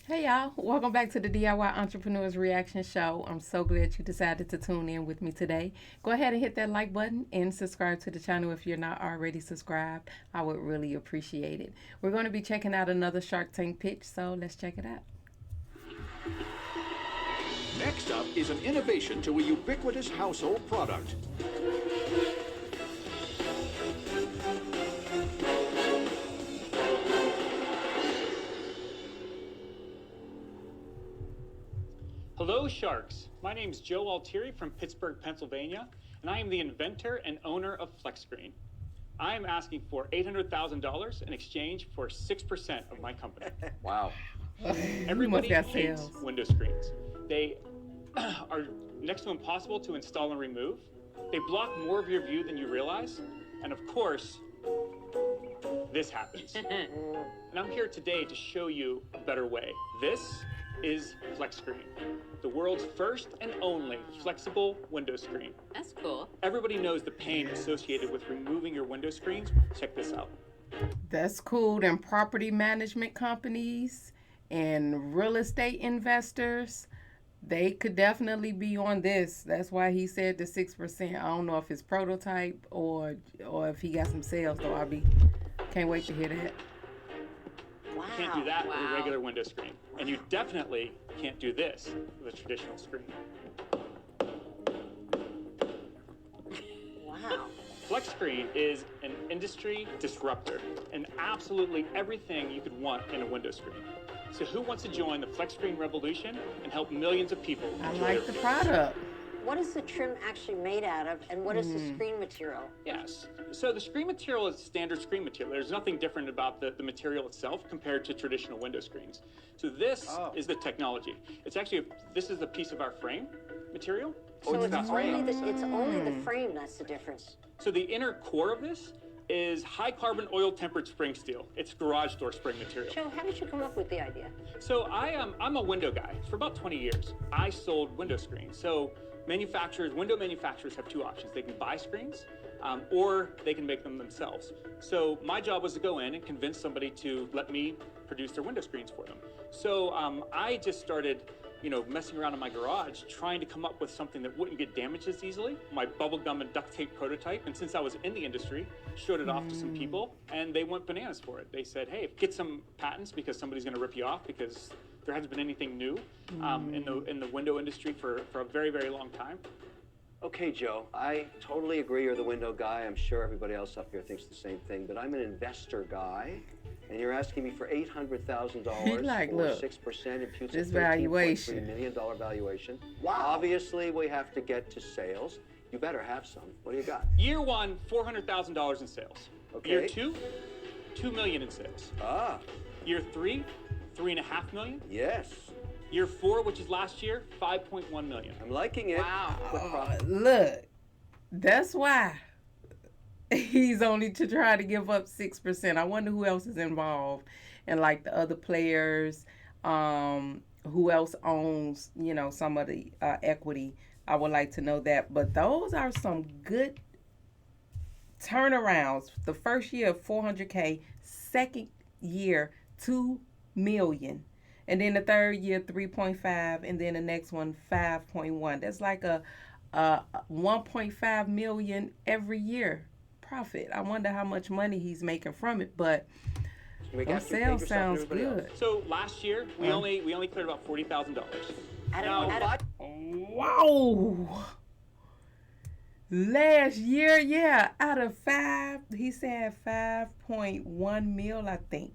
Hey y'all, welcome back to the DIY Entrepreneurs Reaction Show. I'm so glad you decided to tune in with me today. Go ahead and hit that like button and subscribe to the channel if you're not already subscribed. I would really appreciate it. We're going to be checking out another Shark Tank pitch, so let's check it out. Next up is an innovation to a ubiquitous household product. Hello, Sharks. My name is Joe Altieri from Pittsburgh, Pennsylvania, and I am the inventor and owner of Flexiscreen. I am asking for $800,000 in exchange for 6% of my company. Wow. Everybody hates window screens. They are next to impossible to install and remove. They block more of your view than you realize. And of course, this happens. And I'm here today to show you a better way. This is Flexiscreen, the world's first and only flexible window screen. That's cool. Everybody knows the pain associated with removing your window screens. Check this out. That's cool. Then property management companies and real estate investors, they could definitely be on this. That's why he said the 6%. I don't know if it's prototype or if he got some sales though. Can't wait to hear that. You can't do that with a regular window screen. And you definitely can't do this with a traditional screen. Wow. Flexiscreen is an industry disruptor and absolutely everything you could want in a window screen. So who wants to join the Flexiscreen revolution and help millions of people enjoy I like their the product. What is the trim actually made out of, and what is the screen material? Yes. So the screen material is standard screen material. There's nothing different about the material itself compared to traditional window screens. So this is the technology. It's actually, this is a piece of our frame material. So it's only the frame that's the difference. So the inner core of this is high carbon oil tempered spring steel. It's garage door spring material. Joe, how did you come up with the idea? So I'm a window guy. For about 20 years, I sold window screens. So window manufacturers have two options. They can buy screens or they can make them themselves. So my job was to go in and convince somebody to let me produce their window screens for them. So I just started messing around in my garage, trying to come up with something that wouldn't get damaged as easily. My bubble gum and duct tape prototype. And since I was in the industry, showed it off to some people and they went bananas for it. They said, hey, get some patents because somebody's gonna rip you off because there hasn't been anything new in the window industry for a very, very long time. Okay, Joe, I totally agree you're the window guy. I'm sure everybody else up here thinks the same thing, but I'm an investor guy, and you're asking me for $800,000 Like, or look, 6% imputes a this $13.3 million valuation. Wow. Obviously, we have to get to sales. You better have some. What do you got? Year one, $400,000 in sales. Okay. Year two, $2 million in sales. Ah. Year three, $3.5 million. Yes. Year four, which is last year, $5.1 million. I'm liking it. Wow. Look, that's why he's only to try to give up 6%. I wonder who else is involved and like the other players, who else owns, some of the equity. I would like to know that. But those are some good turnarounds. The first year, $400K, second year, $2 million. And then the third year, 3.5, and then the next one, 5.1. That's like a 1.5 million every year profit. I wonder how much money he's making from it, but sales sounds good. So last year, we only cleared about $40,000. Wow. Last year, yeah, out of 5, he said 5.1 mil, I think,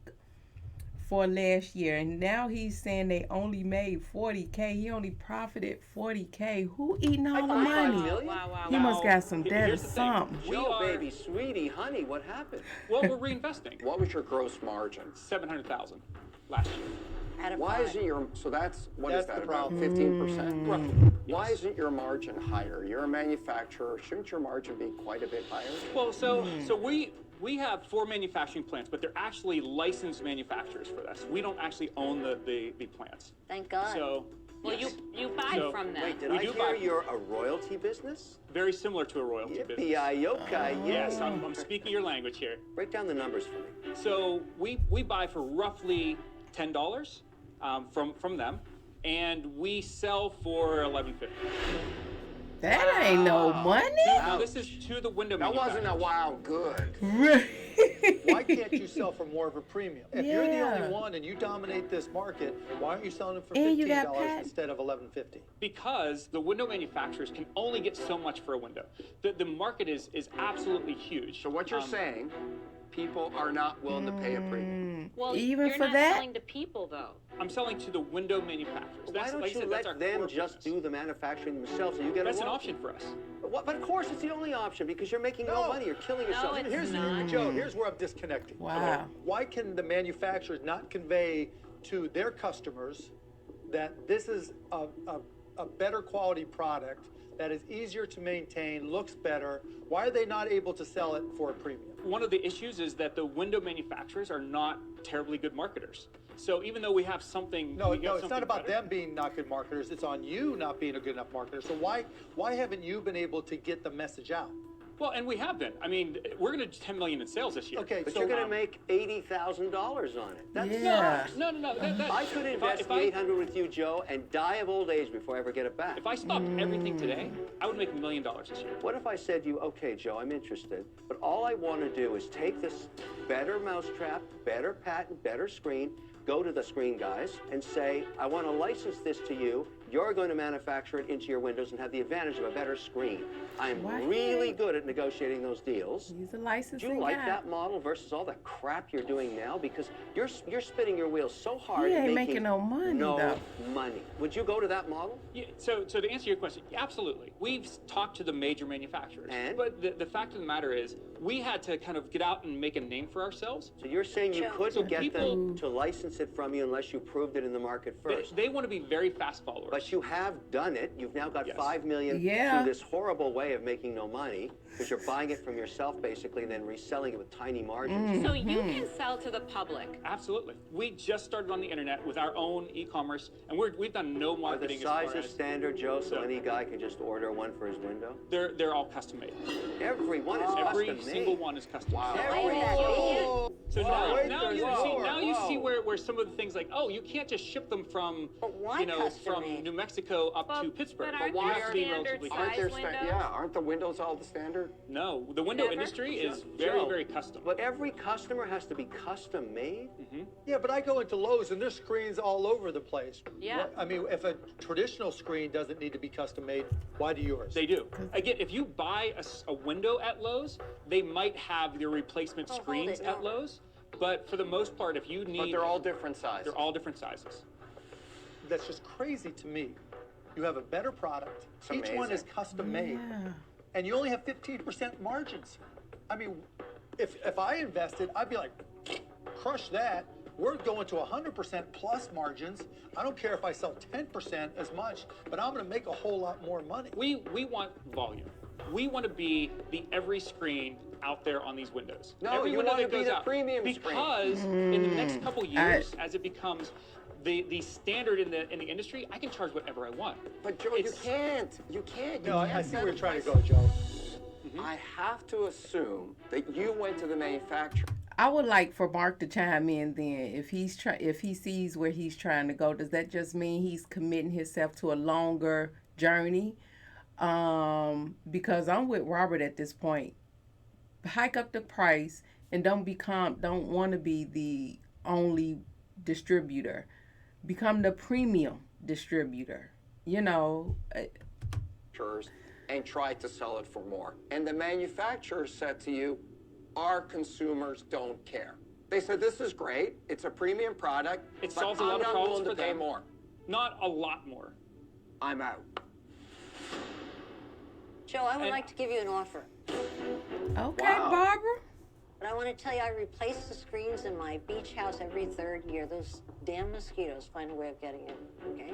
for last year. And now he's saying they only made 40K. He only profited 40K. Who eating all the money? Wow. He must got some debt or Here's the thing. something. Joe, baby, sweetie, honey, what happened? Well, we're reinvesting. What was your gross margin? $700,000 last year. Out of Why 5. isn't your, so that's, what is That's that, the about problem. 15%? Roughly. Why isn't your margin higher? You're a manufacturer. Shouldn't your margin be quite a bit higher? Well, so we have 4 manufacturing plants, but they're actually licensed manufacturers for this. We don't actually own the plants. Thank God. So, well, yes. you buy from them. Wait, did We I do hear buy- you're a royalty business? Very similar to a royalty business. Yippee-yi-yo-ki, Yes, I'm speaking your language here. Break down the numbers for me. So we buy for roughly $10. from them, and we sell for $11.50. That ain't no money. No, this is to the window That wasn't manufacturers. a wow good. Why can't you sell for more of a premium? If you're the Yeah. only one and you dominate this market, why aren't you selling it for And you got $15 pat- instead of $11.50? Because the window manufacturers can only get so much for a window. The market is absolutely huge. So what you're saying, people are not willing to pay a premium. Well, Even you're for not that? selling to people, though. I'm selling to the window manufacturers. Why don't like I you said, that's our let them core just business. do the manufacturing themselves and you get That's a an royalty? option for us. But of course, it's the only option because you're making no No. money. You're killing yourself. it's Here's not. Joe. Here's where I'm disconnecting. Wow. Why can the manufacturers not convey to their customers that this is a better quality product that is easier to maintain, looks better? Why are they not able to sell it for a premium? One of the issues is that the window manufacturers are not terribly good marketers. So even though we have something, No, we got it's not something about better, them being not good marketers. It's on you not being a good enough marketer. So why haven't you been able to get the message out? Well, and we have been. I mean, we're going to $10 million in sales this year. Okay, But so you're going to make $80,000 on it. That's Yeah. No. I could invest the $800 with you, Joe, and die of old age before I ever get it back. If I stopped everything today, I would make $1 million this year. What if I said to you, okay, Joe, I'm interested, but all I want to do is take this better mousetrap, better patent, better screen, go to the screen guys and say, I want to license this to you. You're going to manufacture it into your windows and have the advantage of a better screen. I'm Why really can't- good at negotiating those deals. He's a Do licensing you like guy. that model versus all the crap you're doing now? Because you're spinning your wheels so hard. He at ain't making no money, no though. money. Would you go to that model? Yeah, so to answer your question, absolutely. We've talked to the major manufacturers. And? But the fact of the matter is, we had to kind of get out and make a name for ourselves. So you're saying you Joe. couldn't So get people- them to license it from you unless you proved it in the market first. They want to be very fast followers. But you have done it. You've now got Yes. $5 million Yeah. through this horrible way of making no money because you're buying it from yourself basically and then reselling it with tiny margins. So you can sell to the public. Absolutely. We just started on the internet with our own e-commerce, and we've done no Are the marketing as far sizes as standard, Joe, so So- any guy can just order one for his window? they're all custom made. Every one is Every custom single made. one is custom. Wow. Why would that be? So Whoa, wait, now there's you more. see where some of the things like, oh, you can't just ship them from But why custom from made? New Mexico up Well, to Pittsburgh. but aren't You there have to be standard relatively size Aren't there windows? aren't the windows all the standard? No, the window Never? industry is Joe, very custom. But every customer has to be custom made? Yeah, but I go into Lowe's and there's screens all over the place. Yeah. What- I mean, if a traditional screen doesn't need to be custom made, why do yours? They do. Again, if you buy a window at Lowe's, they might have your replacement Oh, hold screens it, at no. Lowe's. But for the most part, if you need, But they're all different sizes. they're all different sizes. That's just crazy to me. You have a better product. It's Each one is amazing. custom made. Yeah. And you only have 15% margins. I mean, if I invested, I'd be like, crush that. We're going to 100% plus margins. I don't care if I sell 10% as much, but I'm going to make a whole lot more money. We want volume. We want to be the every screen out there on these windows. No, every you window wanna that be goes the out. premium screen. Because in the next couple years, as it becomes the standard in the industry, I can charge whatever I want. But Joe, It's- you can't. You can't. No, I can't see where you're set trying a to go, price. Joe. I have to assume that you went to the manufacturer. I would like for Mark to chime in then. If he sees where he's trying to go, does that just mean he's committing himself to a longer journey? Because I'm with Robert at this point. Hike up the price and don't want to be the only distributor. Become the premium distributor. You know, And tried to sell it for more. And the manufacturer said to you, our consumers don't care. They said, this is great. It's a premium product. It but solves a lot I'm of not problems willing for to pay them. more. Not a lot more. I'm out. Joe, I would And- like to give you an offer. okay, Wow. Barbara. But I want to tell you, I replace the screens in my beach house every third year. Those damn mosquitoes find a way of getting in, okay?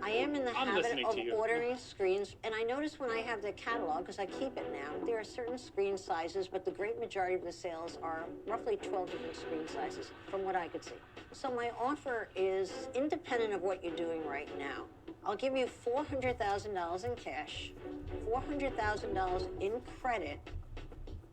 I am in the I'm habit listening of to you. ordering screens, and I notice when I have the catalog, because I keep it now, there are certain screen sizes, but the great majority of the sales are roughly 12 different screen sizes, from what I could see. So my offer is independent of what you're doing right now. I'll give you $400,000 in cash, $400,000 in credit,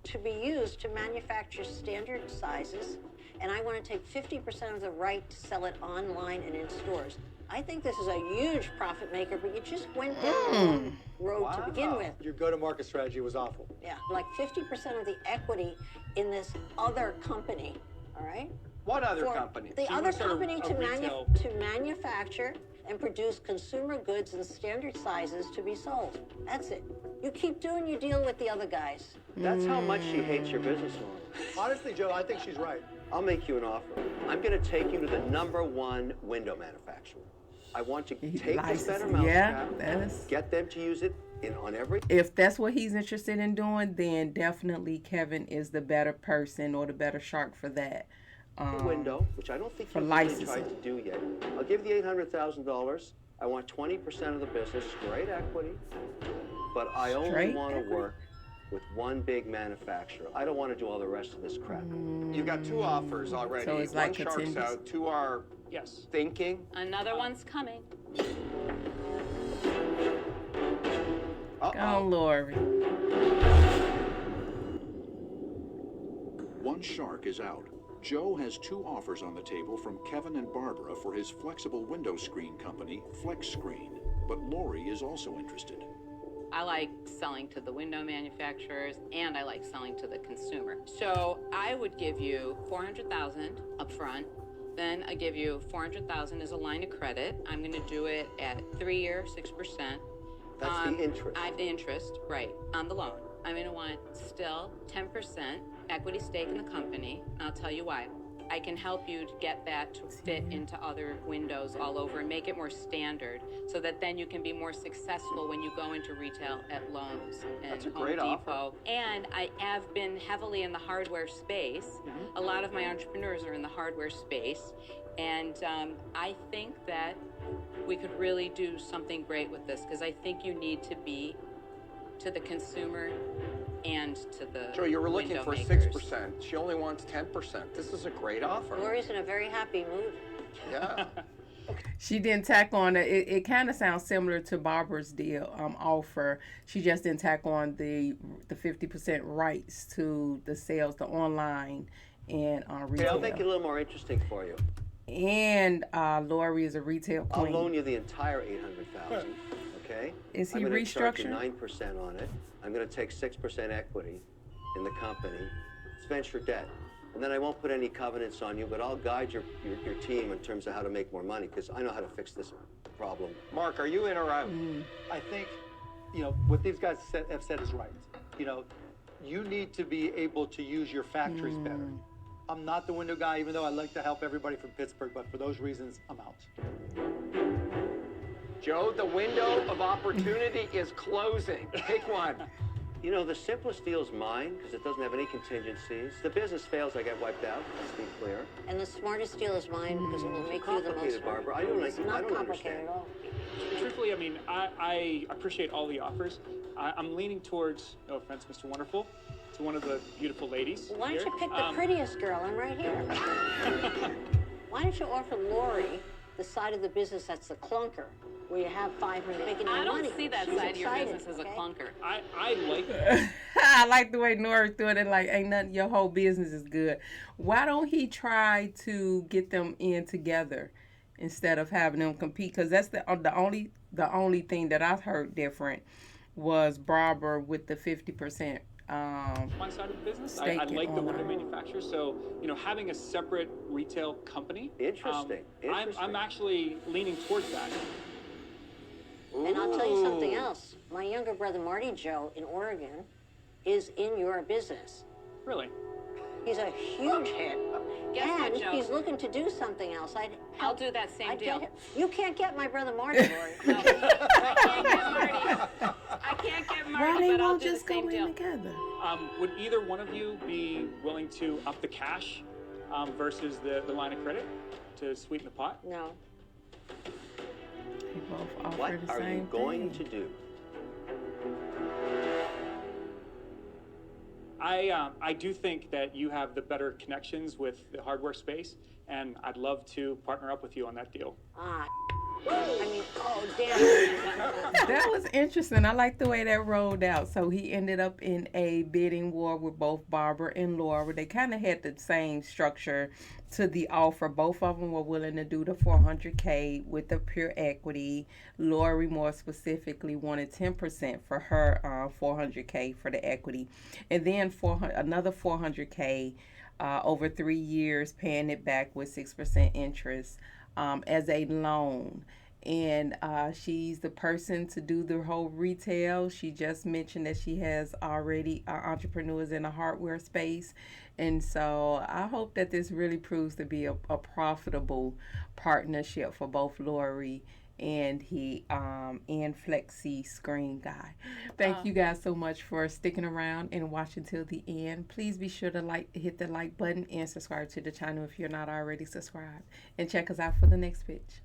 to be used to manufacture standard sizes and I want to take 50% of the right to sell it online and in stores. I think this is a huge profit maker, but you just went down the wrong road to begin with. Your go-to-market strategy was awful. Yeah, like 50% of the equity in this other company, all right? What other company? The She other wants a company to retail- manufacture and produce consumer goods in standard sizes to be sold. That's it. You keep doing your deal with the other guys. That's how much she hates your business model. Honestly, Joe, I think she's right. I'll make you an offer. I'm going to take you to the #1 window manufacturer. I want you to take this better mousetrap, get them to use it on every... If that's what he's interested in doing, then definitely Kevin is the better person or the better shark for that. window, which I don't think you've really tried to do yet. I'll give you $800,000. I want 20% of the business, straight equity, but I only want to work with one big manufacturer. I don't want to do all the rest of this crap. You've got 2 offers already. So it's One like shark's out, 2 are thinking. Another one's coming. Go, Lori. One shark is out. Joe has 2 offers on the table from Kevin and Barbara for his flexible window screen company, Flexiscreen. But Lori is also interested. I like selling to the window manufacturers and I like selling to the consumer. So I would give you $400,000 up front. Then I give you $400,000 as a line of credit. I'm going to do it at 3-year, 6%. That's the interest. The interest, right, on the loan. I'm going to want still 10% equity stake in the company. And I'll tell you why. I can help you to get that to fit into other windows all over and make it more standard so that then you can be more successful when you go into retail at Lowe's and Home Depot. And I have been heavily in the hardware space. A lot of my entrepreneurs are in the hardware space. And I think that we could really do something great with this because I think you need to be to the consumer and to the Joe, you were looking for 6%. She only wants 10%. This is a great offer. Lori's in a very happy mood. Yeah. She didn't tack on it kind of sounds similar to Barbara's deal offer. She just didn't tack on the 50% rights to the sales, the online and retail. Okay, I'll make it a little more interesting for you. And Lori is a retail queen. I'll loan you the entire $800,000. Okay? Is he I'm going to charge you restructured? 9% on it. I'm going to take 6% equity in the company. It's venture debt. And then I won't put any covenants on you, but I'll guide your team in terms of how to make more money because I know how to fix this problem. Mark, are you in or out? I think, what these guys have said is right. You need to be able to use your factories better. I'm not the window guy, even though I like to help everybody from Pittsburgh, but for those reasons, I'm out. Joe, the window of opportunity is closing. Pick one. The simplest deal is mine because it doesn't have any contingencies. The business fails, I get wiped out. Let's be clear. And the smartest deal is mine because it will make you the most... Complicated, Barbara. I don't complicated understand. at all. Truthfully, I mean, I appreciate all the offers. I'm leaning towards, no offense, Mr. Wonderful, to one of the beautiful ladies. Why don't here. you pick the prettiest girl? I'm right here. Why don't you offer Lori the side of the business that's the clunker, where you have 500 making no I money? don't see that She's side of your excited, business as a okay? clunker. I like that. I like the way Nora threw it in like, ain't nothing, your whole business is good. Why don't he try to get them in together instead of having them compete? Because that's the only thing that I've heard different was Barbara with the 50%. One side of the business. I like the window manufacturer. So, having a separate retail company. Interesting. I'm actually leaning towards that. And I'll tell you something else. My younger brother, Marty Joe, in Oregon, is in your business. Really? He's a huge hit. Guess what, And Joe? he's looking to do something else. I'll do that same deal. You can't get my brother Marty, Lori. No, I can't get Marty, Why they but I'll won't do the just go same in deal. together? Would either one of you be willing to up the cash versus the line of credit to sweeten the pot? No. They both offer What the are same you going thing. to do? I do think that you have the better connections with the hardware space, and I'd love to partner up with you on that deal. I mean, oh, damn. That was interesting. I like the way that rolled out. So he ended up in a bidding war with both Barbara and Laura. They kind of had the same structure to the offer. Both of them were willing to do the $400K with the pure equity. Lori more specifically wanted 10% for her $400K for the equity, and then another $400K over 3 years, paying it back with 6% interest as a loan. And she's the person to do the whole retail. She just mentioned that she has already entrepreneurs in the hardware space. And so I hope that this really proves to be a profitable partnership for both Lori and and Flexiscreen guy. Thank you guys so much for sticking around and watching till the end. Please be sure to hit the like button and subscribe to the channel if you're not already subscribed. And check us out for the next pitch.